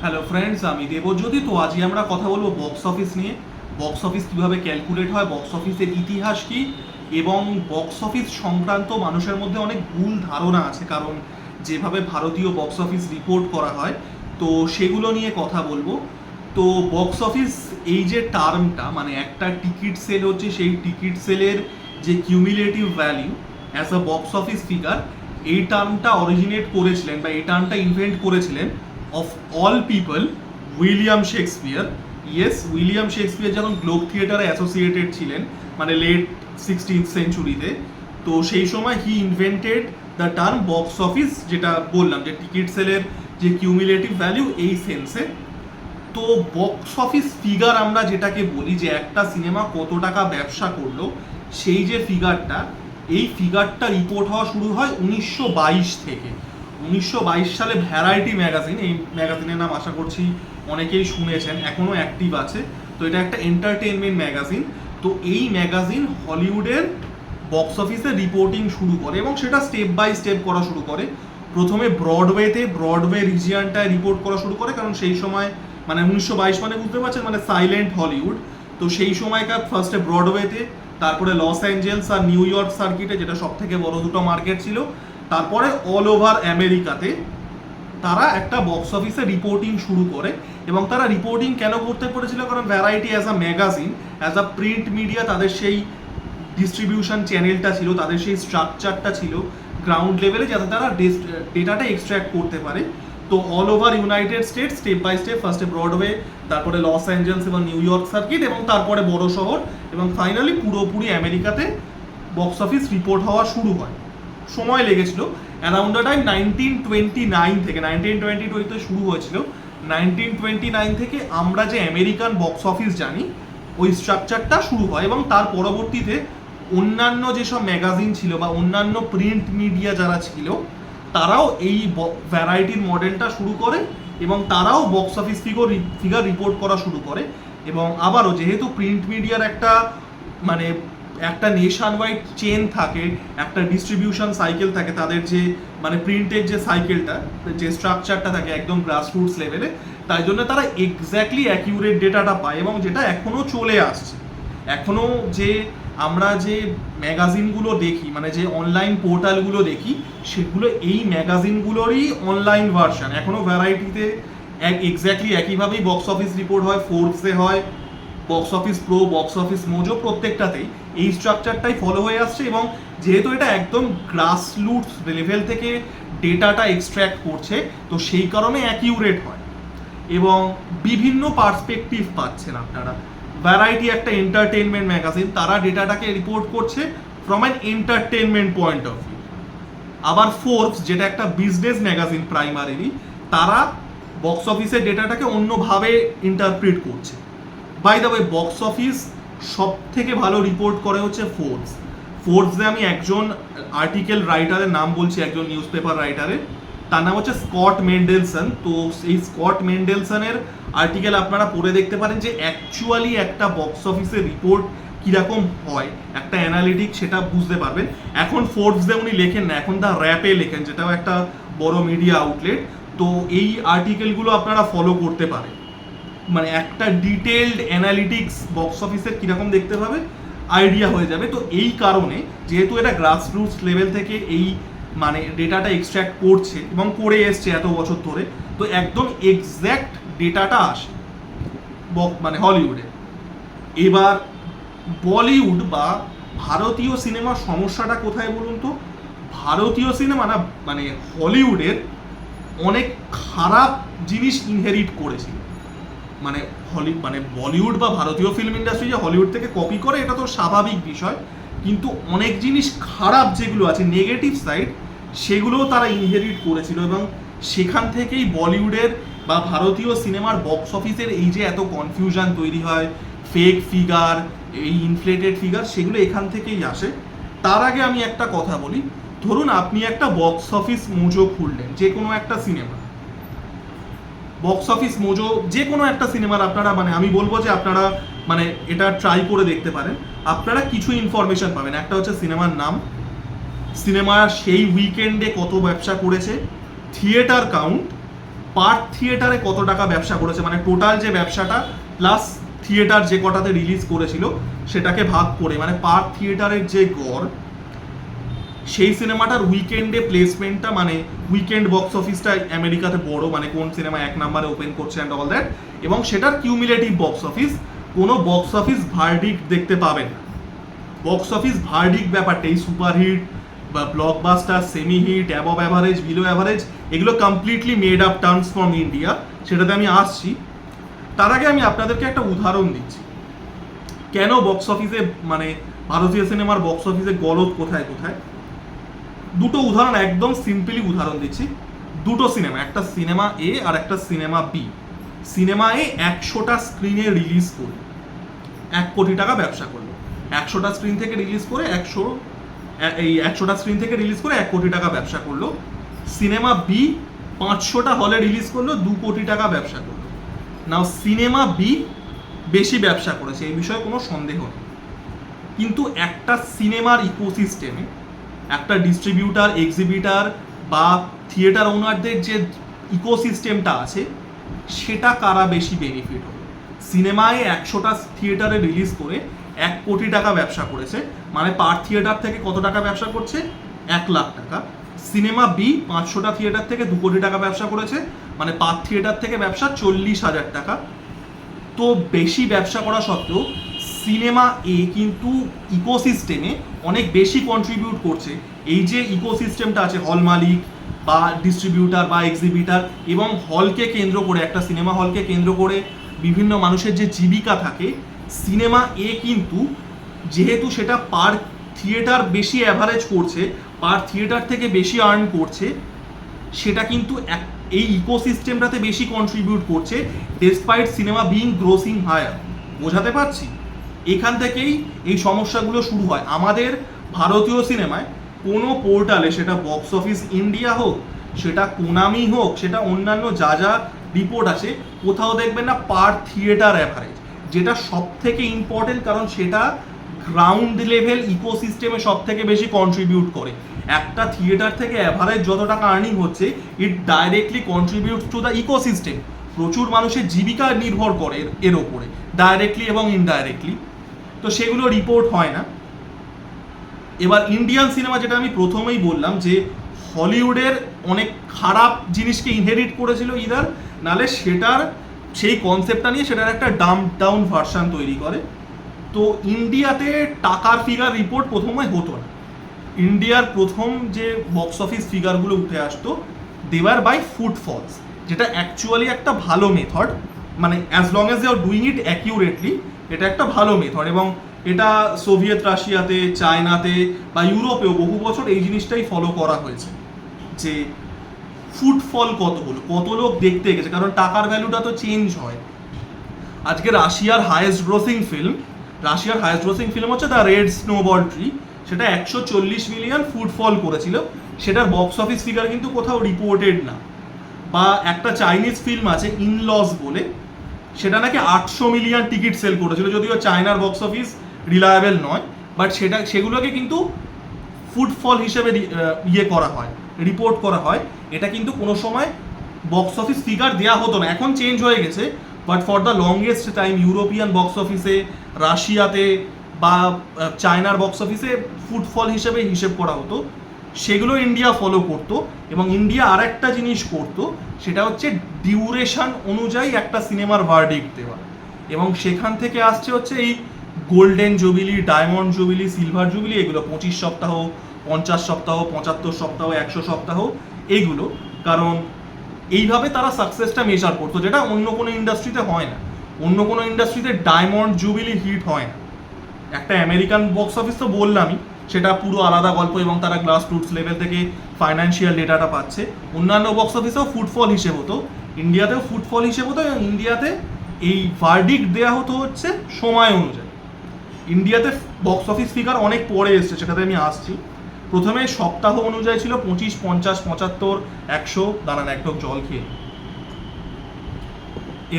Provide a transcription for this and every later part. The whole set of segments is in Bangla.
হ্যালো ফ্রেন্ডস, আমি দেবজ্যোতি। তো আজকে আমরা কথা বলবো বক্স অফিস নিয়ে। বক্স অফিস কীভাবে ক্যালকুলেট হয়, বক্স অফিসের ইতিহাস কী, এবং বক্স অফিস সংক্রান্ত মানুষের মধ্যে অনেক ভুল ধারণা আছে, কারণ যেভাবে ভারতীয় বক্স অফিস রিপোর্ট করা হয়, তো সেগুলো নিয়ে কথা বলবো। তো বক্স অফিস এই যে টার্মটা, মানে একটা টিকিট সেল হচ্ছে, সেই টিকিট সেলের যে cumulative value as a box office figure, এই টার্মটা অরিজিনেট করেছিলেন বা এই টার্মটা ইনভেন্ট করেছিলেন of all people William Shakespeare. Yes, William Shakespeare যখন গ্লোব থিয়েটারে অ্যাসোসিয়েটেড ছিলেন, মানে লেট 16th সেঞ্চুরিতে, তো সেই সময় he invented the term box office, যেটা বললাম যে টিকিট সেলের যে কিউমিলেটিভ ভ্যালিউ এই সেন্সে। তো বক্স অফিস ফিগার আমরা যেটাকে বলি, যে একটা সিনেমা কত টাকা ব্যবসা করলো, সেই যে ফিগারটা, এই ফিগারটা রিপোর্ট হওয়া শুরু হয় 1922 থেকে। 1922 সালে ভ্যারাইটি ম্যাগাজিন, এই ম্যাগাজিনের নাম আশা করছি অনেকেই শুনেছেন, এখনও অ্যাক্টিভ আছে। তো এটা একটা এন্টারটেনমেন্ট ম্যাগাজিন। তো এই ম্যাগাজিন হলিউডের বক্স অফিসে রিপোর্টিং শুরু করে, এবং সেটা স্টেপ বাই স্টেপ করা শুরু করে। প্রথমে ব্রডওয়ে রিজিয়নটায় রিপোর্ট করা শুরু করে, কারণ সেই সময় মানে 1922 মানে বুঝতে পারছেন, মানে সাইলেন্ট হলিউড। তো সেই সময়কার ফার্স্টে ব্রডওয়েতে, তারপরে লস অ্যাঞ্জেলস আর নিউ ইয়র্ক সার্কিটে, যেটা সব থেকে বড় দুটো মার্কেট ছিল, তারপরে অল ওভার আমেরিকাতে তারা একটা বক্স অফিসে রিপোর্টিং শুরু করে। এবং তারা রিপোর্টিং কেন করতে পেরেছিল? কারণ variety as a magazine, as a print media, তাদের সেই ডিস্ট্রিবিউশন চ্যানেলটা ছিল, তাদের সেই স্ট্রাকচারটা ছিল গ্রাউন্ড লেভেলে, যাতে তারা ডেটাটা এক্সট্র্যাক্ট করতে পারে। তো all over United States step by step, ফার্স্টে ব্রডওয়ে, তারপরে লস অ্যাঞ্জেলস এবং নিউ ইয়র্ক সার্কিট, এবং তারপরে বড় শহর, এবং ফাইনালি পুরোপুরি আমেরিকাতে বক্স অফিস রিপোর্ট হওয়া শুরু হয়। সময় লেগেছিল অ্যারাউন্ড দ্য টাইম 1929 থেকে, 1922 শুরু হয়েছিল। 1929 থেকে আমরা যে আমেরিকান বক্স অফিস জানি, ওই স্ট্রাকচারটা শুরু হয়। এবং তার পরবর্তীতে অন্যান্য যেসব ম্যাগাজিন ছিল বা অন্যান্য প্রিন্ট মিডিয়া যারা ছিল, তারাও এই ভ্যারাইটির মডেলটা শুরু করে, এবং তারাও বক্স অফিস ফিগার রিপোর্ট করা শুরু করে। এবং আবারও যেহেতু প্রিন্ট মিডিয়ার একটা মানে একটা নেশন ওয়াইড চেন থাকে, একটা ডিস্ট্রিবিউশন সাইকেল থাকে, তাদের যে মানে প্রিন্টের যে সাইকেলটা, যে স্ট্রাকচারটা থাকে একদম গ্রাসরুটস লেভেলে, তাই জন্য তারা এক্স্যাক্টলি অ্যাকিউরেট ডেটাটা পায়, এবং যেটা এখনও চলে আসছে। এখনও যে আমরা যে ম্যাগাজিনগুলো দেখি, মানে যে অনলাইন পোর্টালগুলো দেখি, সেগুলো এই ম্যাগাজিনগুলোরই অনলাইন ভার্সন। এখনও ভ্যারাইটিতে এক্স্যাক্টলি একইভাবেই বক্স অফিস রিপোর্ট হয়, ফোর্বসে হয়, box office pro, box office Mojo, প্রত্যেকটাতেই এই স্ট্রাকচারটাই ফলো হয়ে আসছে। এবং যেহেতু এটা একদম গ্রাসরুটস লেভেল থেকে ডেটাটা এক্সট্র্যাক্ট করছে, তো সেই কারণে অ্যাকিউরেট হয় এবং বিভিন্ন পার্সপেক্টিভ পাচ্ছেন আপনারা। ভ্যারাইটি একটা এন্টারটেনমেন্ট ম্যাগাজিন, তারা ডেটাটাকে রিপোর্ট করছে from an entertainment point of view. আবার ফোর্বস, যেটা একটা বিজনেস ম্যাগাজিন প্রাইমারিলি, তারা বক্স অফিসের ডেটাটাকে অন্যভাবে ইন্টারপ্রিট করছে। By the way, box office সব থেকে ভালো রিপোর্ট করে হচ্ছে ফোর্বসে আমি একজন আর্টিকেল রাইটারের নাম বলছি, একজন নিউজ পেপার রাইটারের, তার নাম হচ্ছে স্কট মেন্ডেলসন। তো এই স্কট মেন্ডেলসনের আর্টিকেল আপনারা পড়ে দেখতে পারেন, যে অ্যাকচুয়ালি একটা বক্স অফিসের রিপোর্ট কীরকম হয়, একটা অ্যানালিটিক, সেটা বুঝতে পারবেন। এখন ফোর্বসে উনি লেখেন না, এখন দ্য র্যাপে লেখেন, যেটাও একটা বড় মিডিয়া আউটলেট। তো এই আর্টিকেলগুলো আপনারা ফলো করতে পারেন, মানে একটা ডিটেলড অ্যানালিটিক্স বক্স অফিসের কীরকম দেখতে পাবে আইডিয়া হয়ে যাবে। তো এই কারণে, যেহেতু এটা গ্রাসরুটস লেভেল থেকে এই মানে ডেটাটা এক্সট্র্যাক্ট করছে এবং করে এসছে এত বছর ধরে, তো একদম এক্স্যাক্ট ডেটাটা আসে মানে হলিউডে। এবার বলিউড বা ভারতীয় সিনেমার সমস্যাটা কোথায় বলুন তো? ভারতীয় সিনেমা না, মানে হলিউডের অনেক খারাপ জিনিস ইনহেরিট করেছিল। মানে বলিউড বা ভারতীয় ফিল্ম ইন্ডাস্ট্রি যে হলিউড থেকে কপি করে, এটা তো স্বাভাবিক বিষয়, কিন্তু অনেক জিনিস খারাপ যেগুলো আছে, নেগেটিভ সাইড, সেগুলোও তারা ইনহেরিট করেছিল। এবং সেখান থেকেই বলিউডের বা ভারতীয় সিনেমার বক্স অফিসের এই যে এত কনফিউশন তৈরি হয়, ফেক ফিগার, এই ইনফ্লেটেড ফিগার, সেগুলো এখান থেকেই আসে। তার আগে আমি একটা কথা বলি, ধরুন আপনি একটা বক্স অফিস মোজো খুললেন, যে কোনো একটা সিনেমা বক্স অফিস মোজো, যে কোনো একটা সিনেমার আপনারা, মানে আমি বলবো যে আপনারা মানে এটা ট্রাই করে দেখতে পারেন। আপনারা কিছু ইনফরমেশন পাবেন। একটা হচ্ছে সিনেমার নাম, সিনেমা সেই উইকেন্ডে কত ব্যবসা করেছে, থিয়েটার কাউন্ট, পার থিয়েটারে কত টাকা ব্যবসা করেছে, মানে টোটাল যে ব্যবসাটা প্লাস থিয়েটার যে কটাতে রিলিজ করেছিল সেটাকে ভাগ করে, মানে পার থিয়েটারের যে গড়, সেই সিনেমাটার উইকেন্ডে প্লেসমেন্টটা, মানে উইকেন্ড বক্স অফিসটা আমেরিকাতে বড়, মানে কোন সিনেমা 1 নম্বরে ওপেন করছে অ্যান্ড অল দ্যাট, এবং সেটার কিউমুলেটিভ বক্স অফিস, কোনো বক্স অফিস ভার্ডিক্ট দেখতে পাবেন না। বক্স অফিস ভার্ডিক্ট ব্যাপারটা, এই সুপারহিট বা blockbuster, semi hit, above average, below average, এগুলো completely made up terms from India, সেটাতে আমি আসছি। তার আগে আমি আপনাদেরকে একটা উদাহরণ দিচ্ছি কেন বক্স অফিসে, মানে ভারতীয় সিনেমার বক্স অফিসে গলদ কোথায় কোথায়। দুটো উদাহরণ, একদম সিম্পলি উদাহরণ দিচ্ছি। দুটো সিনেমা, একটা সিনেমা এ আর একটা সিনেমা বি। সিনেমা এ 100টা স্ক্রিনে রিলিজ করে 1 কোটি টাকা ব্যবসা করলো। 100টা স্ক্রিন থেকে রিলিজ করে 100টা স্ক্রিন থেকে রিলিজ করে 1 কোটি টাকা ব্যবসা করলো। সিনেমা বি 500টা হলে রিলিজ করলো, 2 কোটি টাকা ব্যবসা করলো। নাও সিনেমা বি বেশি ব্যবসা করেছে, এই বিষয়ে কোনো সন্দেহ নেই। কিন্তু একটা সিনেমার ইকোসিস্টেমে একটা ডিস্ট্রিবিউটার, এক্সিবিটার বা থিয়েটার ওনারদের যে ইকোসিস্টেমটা আছে, সেটা কারা বেশি বেনিফিট হবে। সিনেমায় 100টা থিয়েটারে রিলিজ করে 1 কোটি টাকা ব্যবসা করেছে, মানে পার থিয়েটার থেকে কত টাকা ব্যবসা করছে, 1 লাখ টাকা। সিনেমা বি 500টা থিয়েটার থেকে 2 কোটি টাকা ব্যবসা করেছে, মানে পার থিয়েটার থেকে ব্যবসা 40,000 টাকা। তো বেশি ব্যবসা করা সত্ত্বেও সিনেমা এ কিন্তু ইকোসিস্টেমে অনেক বেশি কন্ট্রিবিউট করছে। এই যে ইকোসিস্টেমটা আছে, হল মালিক বা ডিস্ট্রিবিউটার বা এক্সিবিটার, এবং হলকে কেন্দ্র করে, একটা সিনেমা হলকে কেন্দ্র করে বিভিন্ন মানুষের যে জীবিকা থাকে, সিনেমা এ কিন্তু যেহেতু সেটা পার থিয়েটার বেশি অ্যাভারেজ করছে, পার থিয়েটার থেকে বেশি আর্ন করছে, সেটা কিন্তু এই ইকোসিস্টেমটাতে বেশি কন্ট্রিবিউট করছে, despite cinema being grossing higher. বোঝাতে পারছি? এখান থেকেই এই সমস্যাগুলো শুরু হয় আমাদের ভারতীয় সিনেমায়। কোনো পোর্টালে, সেটা বক্স অফিস ইন্ডিয়া হোক, সেটা কোনামি হোক, সেটা অন্যান্য যা যা রিপোর্ট আছে, কোথাও দেখবেন না পার থিয়েটার অ্যাভারেজ, যেটা সব থেকে ইম্পর্টেন্ট, কারণ সেটা গ্রাউন্ড লেভেল ইকোসিস্টেমে সব থেকে বেশি কন্ট্রিবিউট করে। একটা থিয়েটার থেকে অ্যাভারেজ যত টাকা আর্নিং হচ্ছে, it directly contribute to the ecosystem. প্রচুর মানুষের জীবিকা নির্ভর করে এর ওপরে, ডাইরেক্টলি এবং ইনডাইরেক্টলি। তো সেগুলো রিপোর্ট হয় না। এবার ইন্ডিয়ান সিনেমা, যেটা আমি প্রথমেই বললাম যে হলিউডের অনেক খারাপ জিনিসকে ইনহেরিট করেছিল ইদার, নালে সেটার সেই কনসেপ্টটা নিয়ে সেটার একটা ডাম্প ডাউন ভার্সান তৈরি করে। তো ইন্ডিয়াতে টাকার ফিগার রিপোর্ট প্রথমে হতো না। ইন্ডিয়ার প্রথম যে বক্স অফিস ফিগারগুলো উঠে আসতো, দেওয়ার বাই ফুটফলস, যেটা অ্যাকচুয়ালি একটা ভালো মেথড, মানে as long as you are doing it accurately, এটা একটা ভালো মেথড। এবং এটা সোভিয়েত রাশিয়াতে, চায়নাতে বা ইউরোপেও বহু বছর এই জিনিসটাই ফলো করা হয়েছে, যে ফুটফল কত হলো, কত লোক দেখতে গেছে, কারণ টাকার ভ্যালুটা তো চেঞ্জ হয়। আজকে রাশিয়ার হাইয়েস্ট গ্রোসিং ফিল্ম হচ্ছে দ্য রেড স্নোবল ট্রি, সেটা 140 মিলিয়ন ফুটফল করেছিল, সেটার বক্স অফিস ফিগার কিন্তু কোথাও রিপোর্টেড না। বা একটা চাইনিজ ফিল্ম আছে ইনলস বলে, সেটা নাকি 800 মিলিয়ন টিকিট সেল করেছিল, যদিও চায়নার বক্স অফিস রিলায়েবল নয়, বাট সেগুলোকে কিন্তু ফুটফল হিসেবে করা হয়, রিপোর্ট করা হয়। এটা কিন্তু কোনো সময় বক্স অফিস ফিগার দেওয়া হতো না, এখন চেঞ্জ হয়ে গেছে। But for the longest time European box অফিসে, রাশিয়াতে বা চায়নার বক্স অফিসে ফুটফল হিসেবে হিসেব করা হতো। সেগুলো ইন্ডিয়া ফলো করতো। এবং ইন্ডিয়া আর একটা জিনিস করতো, সেটা হচ্ছে ডিউরেশন অনুযায়ী একটা সিনেমার ভার্ডিক্ট দেওয়া। এবং সেখান থেকে আসছে হচ্ছে এই golden jubilee, diamond jubilee, silver jubilee, এগুলো 25 সপ্তাহ, 50 সপ্তাহ, 75 সপ্তাহ, 100 সপ্তাহ, এইগুলো। কারণ এইভাবে তারা সাকসেসটা মেজার করতো, যেটা অন্য কোনো ইন্ডাস্ট্রিতে হয় না। অন্য কোনো ইন্ডাস্ট্রিতে ডায়মন্ড জুবিলি হিট হয় না। একটা আমেরিকান বক্স অফিস তো বললামই, সেটা পুরো আলাদা গল্প, এবং তারা গ্লাস রুটস লেভেল থেকে ফাইন্যান্সিয়াল ডেটাটা পাচ্ছে। অন্যান্য বক্স অফিসেও ফুটফল হিসেব হতো, ইন্ডিয়াতেও ফুটফল হিসেব হতো, এবং ইন্ডিয়াতে এই ভার্ডিক্ট দেওয়া হতো হচ্ছে সময় অনুযায়ী। ইন্ডিয়াতে বক্স অফিস ফিগার অনেক পরে এসছে, সেটাতে আমি আসছি। প্রথমে সপ্তাহ অনুযায়ী ছিল 25, 50, 75, 100, দাঁড়ান এক ঢোক জল খেয়ে।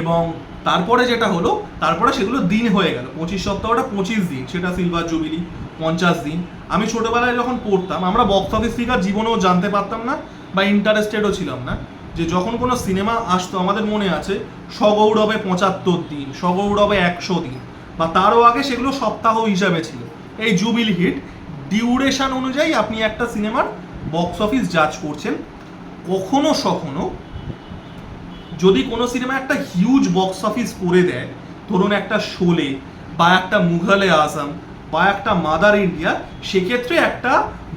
এবং তারপরে যেটা হলো, তারপরে সেগুলো দিন হয়ে গেল। 25 সপ্তাহটা 25 দিন, সেটা সিলভার জুবিলি। 50 দিন, আমি ছোটবেলায় যখন পড়তাম, আমরা বক্স অফিস ফিগার জীবনেও জানতে পারতাম না বা ইন্টারেস্টেডও ছিলাম না। যে যখন কোনো সিনেমা আসতো আমাদের মনে আছে সগৌরবে 75 দিন, সগৌরবে 100 দিন, বা তারও আগে সেগুলো সপ্তাহ হিসাবে ছিল। এই জুবিলি হিট ডিউরেশন অনুযায়ী আপনি একটা সিনেমার বক্স অফিস জাজ করছেন। কখনো সখনো যদি কোনো সিনেমা একটা হিউজ বক্স অফিস করে দেয়, ধরুন একটা শোলে বা একটা মুঘলে আজম বা একটা মাদার ইন্ডিয়া, সেক্ষেত্রে একটা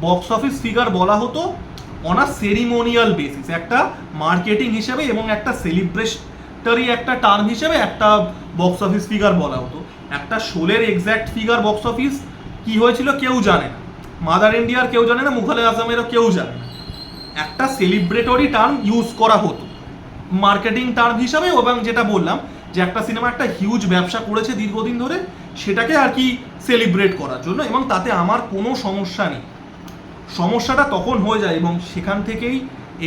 বক্স অফিস ফিগার বলা হতো অন আ সেরিমোনিয়াল বেসিস, একটা মার্কেটিং হিসেবে এবং একটা সেলিব্রেশনারি একটা টার্ম হিসেবে একটা বক্স অফিস ফিগার বলা হতো। একটা শোলের এক্স্যাক্ট ফিগার বক্স অফিস কি হয়েছিল কেউ জানে না, মাদার ইন্ডিয়ার কেউ জানে না, মুঘলে আজমেরও কেউ জানে না। একটা সেলিব্রেটরি টার্ম ইউজ করা হতো মার্কেটিং টার্ম হিসাবে, এবং যেটা বললাম যে একটা সিনেমা একটা হিউজ ব্যবসা করেছে দীর্ঘদিন ধরে, সেটাকে আর কি সেলিব্রেট করার জন্য, এবং তাতে আমার কোনো সমস্যা নেই। সমস্যাটা তখন হয়ে যায়, এবং সেখান থেকেই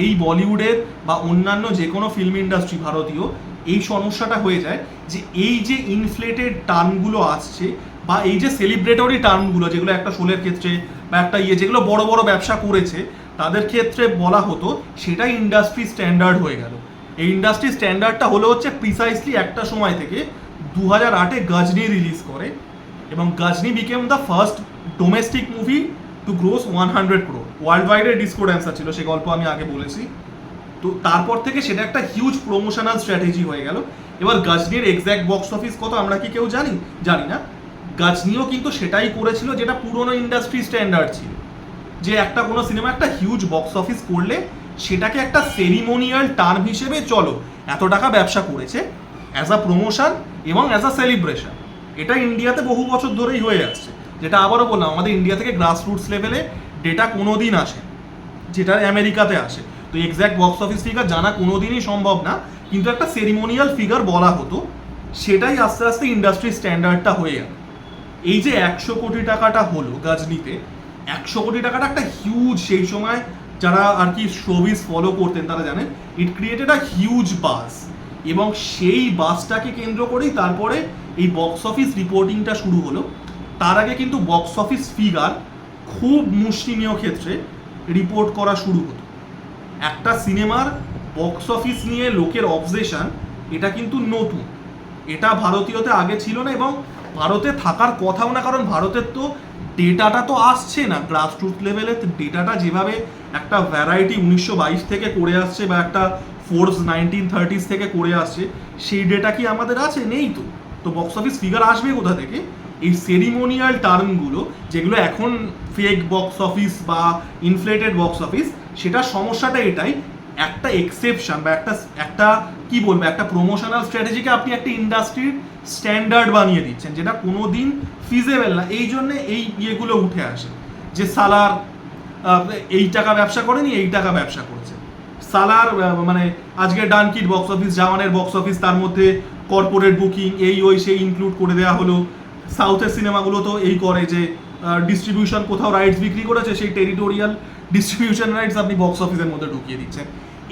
এই বলিউডের বা অন্যান্য যে কোনো ফিল্ম ইন্ডাস্ট্রি ভারতীয় এই সমস্যাটা হয়ে যায় যে এই যে ইনফ্লেটেড টার্মগুলো আসছে বা এই যে সেলিব্রেটরি টার্মগুলো যেগুলো একটা শোলের ক্ষেত্রে বা একটা যেগুলো বড় বড় ব্যবসা করেছে তাদের ক্ষেত্রে বলা হতো, সেটাই ইন্ডাস্ট্রি স্ট্যান্ডার্ড হয়ে গেল। এই ইন্ডাস্ট্রি স্ট্যান্ডার্ডটা হলো হচ্ছে প্রিসাইসলি একটা সময় থেকে 2008-এ গজনি রিলিজ করে, এবং Ghajini became the first domestic movie to gross 100 crore। World ওয়াইডের ডিসকো ড্যান্সার ছিল, সে গল্প আমি আগে বলেছি। তো তারপর থেকে সেটা একটা হিউজ প্রমোশনাল স্ট্র্যাটেজি হয়ে গেল। এবার গজনির এক্স্যাক্ট বক্স অফিস কত আমরা কি কেউ জানি না। গজনিও কিন্তু সেটাই করেছিল যেটা পুরনো ইন্ডাস্ট্রি স্ট্যান্ডার্ড ছিল, যে একটা কোনো সিনেমা একটা হিউজ বক্স অফিস করলে সেটাকে একটা সেরিমোনিয়াল টার্ম হিসেবে চলো এত টাকা ব্যবসা করেছে, অ্যাজ আ প্রমোশন এবং অ্যাজ আ সেলিব্রেশন। এটা ইন্ডিয়াতে বহু বছর ধরেই হয়ে আসছে, যেটা আবারও বললাম আমাদের ইন্ডিয়া থেকে গ্রাসরুটস লেভেলে ডেটা কোনোদিন আসে, যেটা আমেরিকাতে আসে। তো এক্স্যাক্ট বক্স অফিস ফিগার জানা কোনোদিনই সম্ভব না, কিন্তু একটা সেরিমোনিয়াল ফিগার বলা হতো, সেটাই আস্তে আস্তে ইন্ডাস্ট্রি স্ট্যান্ডার্ডটা হয়ে গেল। এই যে 100 কোটি টাকাটা হলো গজনিতে, 100 কোটি টাকাটা একটা হিউজ, সেই সময় যারা আর কি শোবিজ ফলো করতেন তারা জানেন ইট ক্রিয়েটেড আ হিউজ বাস, এবং সেই বাসটাকে কেন্দ্র করেই তারপরে এই বক্স অফিস রিপোর্টিংটা শুরু হলো। তার আগে কিন্তু বক্স অফিস ফিগার খুব মুষ্টিমেয় ক্ষেত্রে রিপোর্ট করা শুরু হতো। একটা সিনেমার বক্স অফিস নিয়ে লোকের অবজেশন এটা কিন্তু নতুন, এটা ভারতীয়তে আগে ছিল না, এবং ভারতে থাকার কথাও না, কারণ ভারতের তো ডেটাটা তো আসছে না গ্রাসরুট লেভেলে। ডেটাটা যেভাবে একটা ভ্যারাইটি 1922 থেকে করে আসছে বা একটা ফোর্স 1930s থেকে করে আসছে, সেই ডেটা কি আমাদের আছে? নেই তো। তো বক্স অফিস ফিগার আসবে কোথা থেকে? এই সেরিমোনিয়াল টার্মগুলো যেগুলো এখন ফেক বক্স অফিস বা ইনফ্লেটেড বক্স অফিস, সেটার সমস্যাটা এটাই, একটা এক্সেপশন বা একটা কি বলবো একটা প্রমোশনাল স্ট্র্যাটেজিকে আপনি একটা ইন্ডাস্ট্রির স্ট্যান্ডার্ড বানিয়ে দিচ্ছেন, যেটা কোনো দিন ফিজেবল না। এই জন্যে এই ইয়েগুলো উঠে আসে যে সালার এই টাকা ব্যবসা করেনি, এই টাকা ব্যবসা করেছে। সালার মানে আজকে ডানকিট বক্স অফিস, জাওয়ানের বক্স অফিস, তার মধ্যে কর্পোরেট বুকিং এই ওই সেই ইনক্লুড করে দেওয়া হলো। সাউথের সিনেমাগুলো তো এই করে যে ডিস্ট্রিবিউশন কোথাও রাইটস বিক্রি করেছে, সেই টেরিটোরিয়াল ডিস্ট্রিবিউশন রাইটস আপনি বক্স অফিসের মধ্যে ঢুকিয়ে দিচ্ছেন।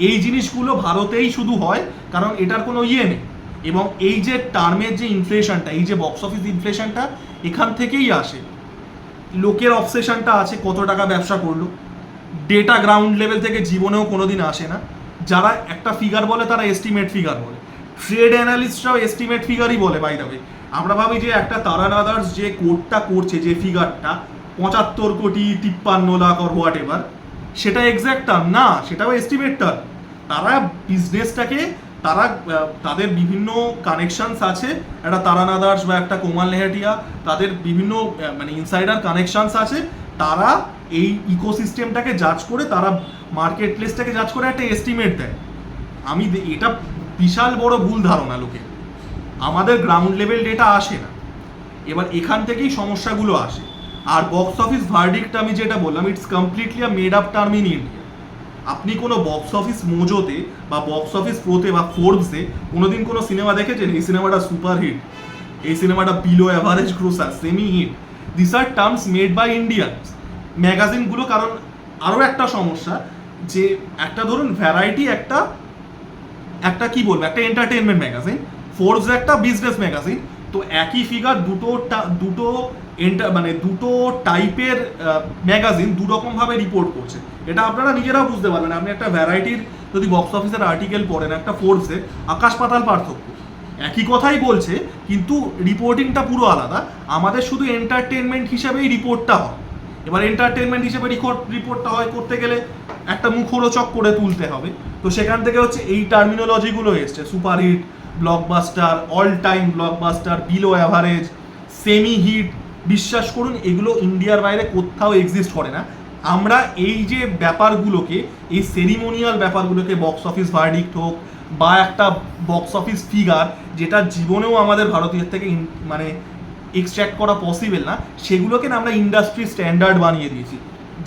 এই জিনিসগুলো ভারতেই শুধু হয়, কারণ এটার কোনো ইয়ে নেই। এবং এই যে টার্মের যে ইনফ্লেশনটা, এই যে বক্স অফিস ইনফ্লেশনটা এখান থেকেই আসে। লোকের অবসেশনটা আছে কত টাকা ব্যবসা করলো, ডেটা গ্রাউন্ড লেভেল থেকে জীবনেও কোনোদিন আসে না। যারা একটা ফিগার বলে তারা এস্টিমেট ফিগার বলে, ট্রেড অ্যানালিস্টরাও এস্টিমেট ফিগারই বলে বাই দ্য ওয়ে। আমরা ভাবি যে একটা তারান আদার্স যে কোডটা করছে, যে ফিগারটা 75 কোটি 53 লাখ অর হোয়াট এভার, সেটা এক্স্যাক্ট টার্ম না, সেটাও এস্টিমেট টার্ম। তারা বিজনেসটাকে তারা তাদের বিভিন্ন কানেকশনস আছে, একটা তারান আদার্স বা একটা কোমাল নেহাটিয়া, তাদের বিভিন্ন মানে ইনসাইডার কানেকশনস আছে। তারা এই ইকোসিস্টেমটাকে জাজ করে, তারা মার্কেট প্লেসটাকে জাজ করে একটা এস্টিমেট দেয়। এটা বিশাল বড় ভুল ধারণা লোকে, আমাদের গ্রাউন্ড লেভেল ডেটা আসে না। এবার এখান থেকেই সমস্যাগুলো আসে। আর বক্স অফিস ভার্ডিক্ট আমি যেটা বললাম, it's completely a made up term in India. আপনি কোনো বক্স অফিস মোজোতে বা বক্স অফিস প্রোতে বা ফোর্বসে কোনোদিন কোনো সিনেমা দেখেছেন এই সিনেমাটা সুপার হিট, এই সিনেমাটা below average grosser, semi hit? This are terms made by Indians ম্যাগাজিনগুলো। কারণ আরও একটা সমস্যা যে একটা ধরুন ভ্যারাইটি একটা কি বলবো একটা এন্টারটেনমেন্ট ম্যাগাজিন, ফোর্বস একটা বিজনেস ম্যাগাজিন, তো একই ফিগার দুটো টাইপের ম্যাগাজিন দু রকম ভাবে রিপোর্ট করছে। এটা আপনারা নিজেরাও বুঝতে পারবেন। আপনি একটা ভ্যারাইটির যদি বক্স অফিসের আর্টিকেল পড়েন একটা ফোর্বসে, আকাশ পাতাল পার্থক্য। একই কথাই বলছে কিন্তু রিপোর্টিংটা পুরো আলাদা। আমাদের শুধু এন্টারটেনমেন্ট হিসেবেই রিপোর্টটা হয়। এবার এন্টারটেনমেন্ট হিসেবে রিপোর্টটা হয় করতে গেলে একটা মুখরোচক করে তুলতে হবে। তো সেখান থেকে হচ্ছে এই টার্মিনোলজিগুলো এসছে, superhit, blockbuster, all time blockbuster, below average, semi hit. বিশ্বাস করুন এগুলো ইন্ডিয়ার বাইরে কোথাও এক্সিস্ট করে না। আমরা এই যে ব্যাপারগুলোকে, এই সেরিমোনিয়াল ব্যাপারগুলোকে, বক্স অফিস ভার্ডিক্ট হোক বা একটা বক্স অফিস ফিগার যেটা জীবনেও আমাদের ভারতীয়ের থেকে মানে এক্সট্র্যাক্ট করা পসিবল না, সেগুলোকে না আমরা ইন্ডাস্ট্রি স্ট্যান্ডার্ড বানিয়ে দিয়েছি।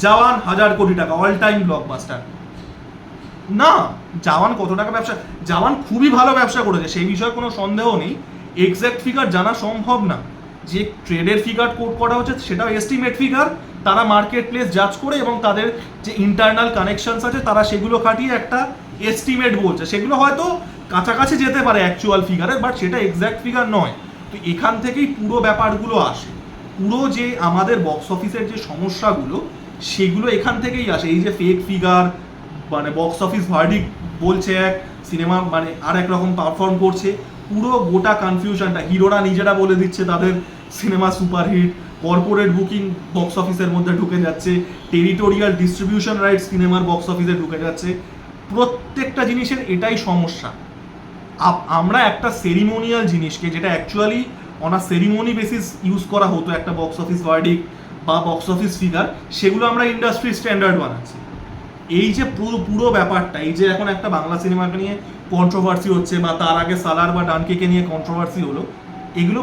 জওয়ান 1000 কোটি টাকা, অল টাইম ব্লকবাস্টার। না, জওয়ান কত টাকা ব্যবসা, জওয়ান খুবই ভালো ব্যবসা করেছে, সেই বিষয়ে কোনো সন্দেহ নেই। এক্স্যাক্ট ফিগার জানা সম্ভব না। যে ট্রেডের ফিগার কোট করা হচ্ছে সেটাও এস্টিমেট ফিগার, তারা মার্কেট প্লেস জাজ করে এবং তাদের যে ইন্টারনাল কানেকশনস আছে তারা সেগুলো খাটিয়ে একটা এস্টিমেট বলছে। সেগুলো হয়তো কাছাকাছি যেতে পারে অ্যাকচুয়াল ফিগারের, বাট সেটা এক্স্যাক্ট ফিগার নয়। তো এখান থেকেই পুরো ব্যাপারগুলো আসে। পুরো যে আমাদের বক্স অফিসের যে সমস্যাগুলো সেগুলো এখান থেকেই আসে। এই যে ফেক ফিগার, মানে বক্স অফিস ভার্ডিক্ট বলছে এক, সিনেমা মানে আর এক রকম পারফর্ম করছে, পুরো গোটা কনফিউশনটা হিরোরা নিজেরা বলে দিচ্ছে তাদের cinema superhit, corporate booking box অফিসের মধ্যে ঢুকে যাচ্ছে, টেরিটোরিয়াল ডিস্ট্রিবিউশন রাইটস সিনেমার বক্স অফিসে ঢুকে যাচ্ছে। প্রত্যেকটা জিনিসের এটাই সমস্যা। আমরা একটা সেরিমোনিয়াল জিনিসকে, যেটা actually on a ceremony basis use করা হতো একটা বক্স অফিস ভার্ডিক্ট বা বক্স অফিস ফিগার, সেগুলো আমরা ইন্ডাস্ট্রি স্ট্যান্ডার্ড বানাচ্ছি। এই যে পুরো ব্যাপারটা, এই যে এখন একটা বাংলা সিনেমাকে নিয়ে কন্ট্রোভার্সি হচ্ছে বা তার আগে সালার বা ডানকেকে নিয়ে কন্ট্রোভার্সি হলো, এগুলো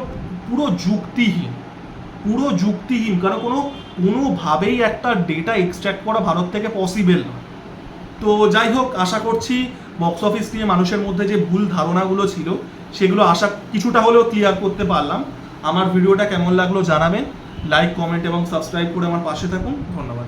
পুরো যুক্তিহীন, পুরো যুক্তিহীন। কারণ কোনোভাবেই একটা ডেটা এক্সট্র্যাক্ট করা ভারত থেকে পসিবল নয়। তো যাই হোক, আশা করছি বক্স অফিস নিয়ে মানুষের মধ্যে যে ভুল ধারণাগুলো ছিল সেগুলো আশা কিছুটা হলেও ক্লিয়ার করতে পারলাম। আমার ভিডিওটা কেমন লাগলো জানাবেন। লাইক, কমেন্ট এবং সাবস্ক্রাইব করে আমার পাশে থাকুন। ধন্যবাদ।